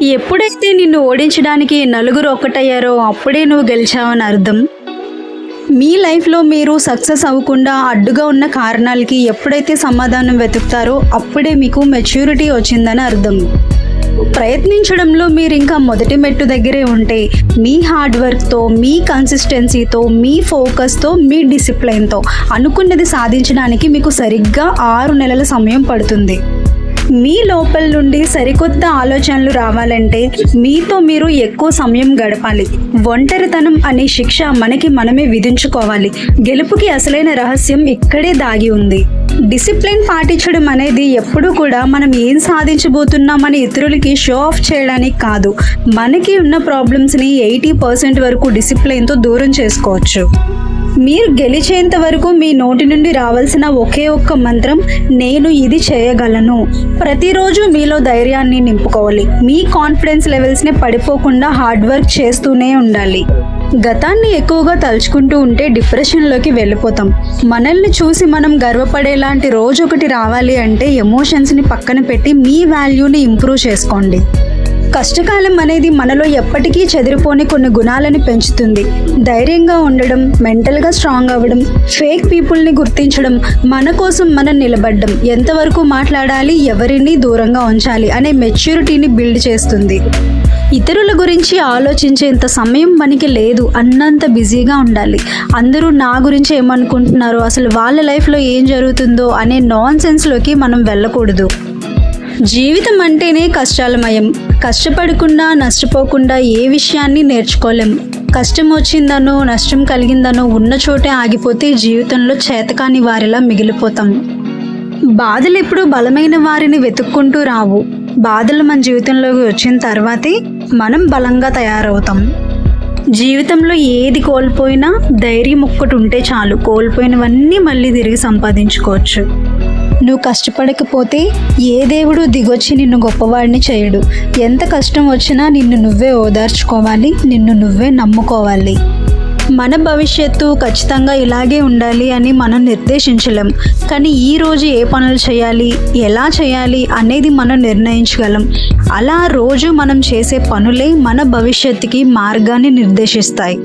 ఎప్పుడైతే నిన్ను ఓడించడానికి నలుగురు ఒక్కటయ్యారో అప్పుడే నువ్వు గెలిచావని అర్థం. మీ లైఫ్లో మీరు సక్సెస్ అవ్వకుండా అడ్డుగా ఉన్న కారణాలకి ఎప్పుడైతే సమాధానం వెతుకుతారో అప్పుడే మీకు మెచ్యూరిటీ వచ్చిందని అర్థం. ప్రయత్నించడంలో మీరు ఇంకా మొదటి మెట్టు దగ్గరే ఉంటే మీ హార్డ్ వర్క్తో, మీ కన్సిస్టెన్సీతో, మీ ఫోకస్తో, మీ డిసిప్లైన్తో అనుకున్నది సాధించడానికి మీకు సరిగ్గా 6 నెలల సమయం పడుతుంది. మీ లోపల నుండి సరికొత్త ఆలోచనలు రావాలంటే మీతో మీరు ఎక్కువ సమయం గడపాలి. ఒంటరితనం అనే శిక్ష మనకి మనమే విధించుకోవాలి. గెలుపుకి అసలైన రహస్యం ఇక్కడే దాగి ఉంది. డిసిప్లిన్ పాటించడం అనేది ఎప్పుడూ కూడా మనం ఏం సాధించబోతున్నామని ఇతరులకి షో ఆఫ్ చేయడానికి కాదు. మనకి ఉన్న ప్రాబ్లమ్స్ని 80% వరకు డిసిప్లిన్తో దూరం చేసుకోవచ్చు. మీరు గెలిచేంత వరకు మీ నోటి నుండి రావాల్సిన ఒకే ఒక్క మంత్రం నేను ఇది చేయగలను. ప్రతిరోజు మీలో ధైర్యాన్ని నింపుకోవాలి. మీ కాన్ఫిడెన్స్ లెవెల్స్ని పడిపోకుండా హార్డ్ వర్క్ చేస్తూనే ఉండాలి. గతాన్ని ఎక్కువగా తలుచుకుంటూ ఉంటే డిప్రెషన్లోకి వెళ్ళిపోతాం. మనల్ని చూసి మనం గర్వపడేలాంటి రోజు ఒకటి రావాలి అంటే ఎమోషన్స్ని పక్కన పెట్టి మీ వాల్యూని ఇంప్రూవ్ చేసుకోండి. కష్టకాలం అనేది మనలో ఎప్పటికీ చెదిరిపోని కొన్ని గుణాలను పెంచుతుంది. ధైర్యంగా ఉండడం, మెంటల్గా స్ట్రాంగ్ అవ్వడం, ఫేక్ పీపుల్ని గుర్తించడం, మన కోసం మనం నిలబడడం, ఎంతవరకు మాట్లాడాలి, ఎవరిని దూరంగా ఉంచాలి అనే మెచ్యూరిటీని బిల్డ్ చేస్తుంది. ఇతరుల గురించి ఆలోచించేంత సమయం మనకి లేదు. అన్నంత బిజీగా ఉండాలి. అందరూ నా గురించి ఏమనుకుంటున్నారో, అసలు వాళ్ళ లైఫ్లో ఏం జరుగుతుందో అనే నాన్ సెన్స్లోకి మనం వెళ్ళకూడదు. జీవితం అంటేనే కష్టాలమయం. కష్టపడకుండా, నష్టపోకుండా ఏ విషయాన్ని నేర్చుకోలేం. కష్టం వచ్చిందనో, నష్టం కలిగిందనో ఉన్న చోటే ఆగిపోతే జీవితంలో చేతకాని వారిలా మిగిలిపోతాం. బాధలు ఎప్పుడు బలమైన వారిని వెతుక్కుంటూ రావు. బాధలు మన జీవితంలోకి వచ్చిన తర్వాతే మనం బలంగా తయారవుతాం. జీవితంలో ఏది కోల్పోయినా ధైర్యం ఒక్కటి ఉంటే చాలు. కోల్పోయినవన్నీ మళ్ళీ తిరిగి సంపాదించుకోవచ్చు. నువ్వు కష్టపడకపోతే ఏ దేవుడు దిగొచ్చి నిన్ను గొప్పవాడిని చేయడు. ఎంత కష్టం వచ్చినా నిన్ను నువ్వే ఓదార్చుకోవాలి, నిన్ను నువ్వే నమ్ముకోవాలి. మన భవిష్యత్తు ఖచ్చితంగా ఇలాగే ఉండాలి అని మనం నిర్దేశించలేం. కానీ ఈరోజు ఏ పనులు చేయాలి, ఎలా చేయాలి అనేది మనం నిర్ణయించగలం. అలా రోజు మనం చేసే పనులే మన భవిష్యత్తుకి మార్గాన్ని నిర్దేశిస్తాయి.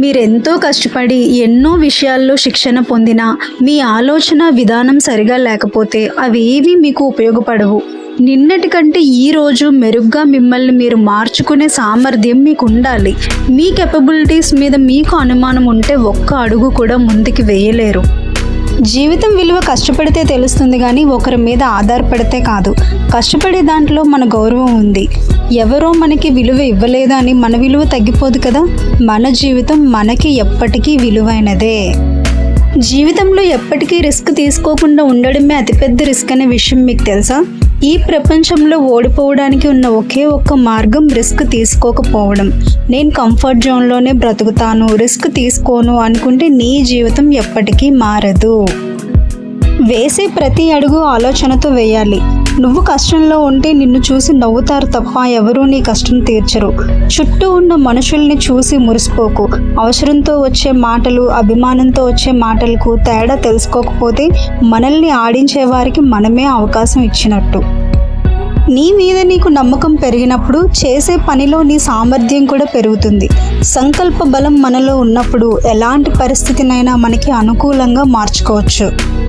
మీరెంతో కష్టపడి ఎన్నో విషయాల్లో శిక్షణ పొందినా మీ ఆలోచన విధానం సరిగా లేకపోతే అవి ఏవి మీకు ఉపయోగపడవు. నిన్నటి కంటే ఈరోజు మెరుగ్గా మిమ్మల్ని మీరు మార్చుకునే సామర్థ్యం మీకు ఉండాలి. మీ కెపబిలిటీస్ మీద మీకు అనుమానం ఉంటే ఒక్క అడుగు కూడా ముందుకు వేయలేరు. జీవితం విలువ కష్టపడితే తెలుస్తుంది కానీ ఒకరి మీద ఆధారపడితే కాదు. కష్టపడే దాంట్లో మన గౌరవం ఉంది. ఎవరో మనకి విలువ ఇవ్వలేదు అని మన విలువ తగ్గిపోదు కదా. మన జీవితం మనకి ఎప్పటికీ విలువైనదే. జీవితంలో ఎప్పటికీ రిస్క్ తీసుకోకుండా ఉండడమే అతిపెద్ద రిస్క్ అనే విషయం మీకు తెలుసా? ఈ ప్రపంచంలో ఓడిపోవడానికి ఉన్న ఒకే ఒక్క మార్గం రిస్క్ తీసుకోకపోవడం. నేను కంఫర్ట్ జోన్లోనే బ్రతుకుతాను, రిస్క్ తీసుకోను అనుకుంటే నీ జీవితం ఎప్పటికీ మారదు. వేసే ప్రతి అడుగు ఆలోచనతో వేయాలి. నువ్వు కష్టంలో ఉంటే నిన్ను చూసి నవ్వుతారు తప్ప ఎవరూ నీ కష్టం తీర్చరు. చుట్టూ ఉన్న మనుషుల్ని చూసి మురిసిపోకు. అవసరంతో వచ్చే మాటలు, అభిమానంతో వచ్చే మాటలకు తేడా తెలుసుకోకపోతే మనల్ని ఆడించే వారికి మనమే అవకాశం ఇచ్చినట్టు. నీ మీద నీకు నమ్మకం పెరిగినప్పుడు చేసే పనిలో నీ సామర్థ్యం కూడా పెరుగుతుంది. సంకల్ప బలం మనలో ఉన్నప్పుడు ఎలాంటి పరిస్థితినైనా మనకి అనుకూలంగా మార్చుకోవచ్చు.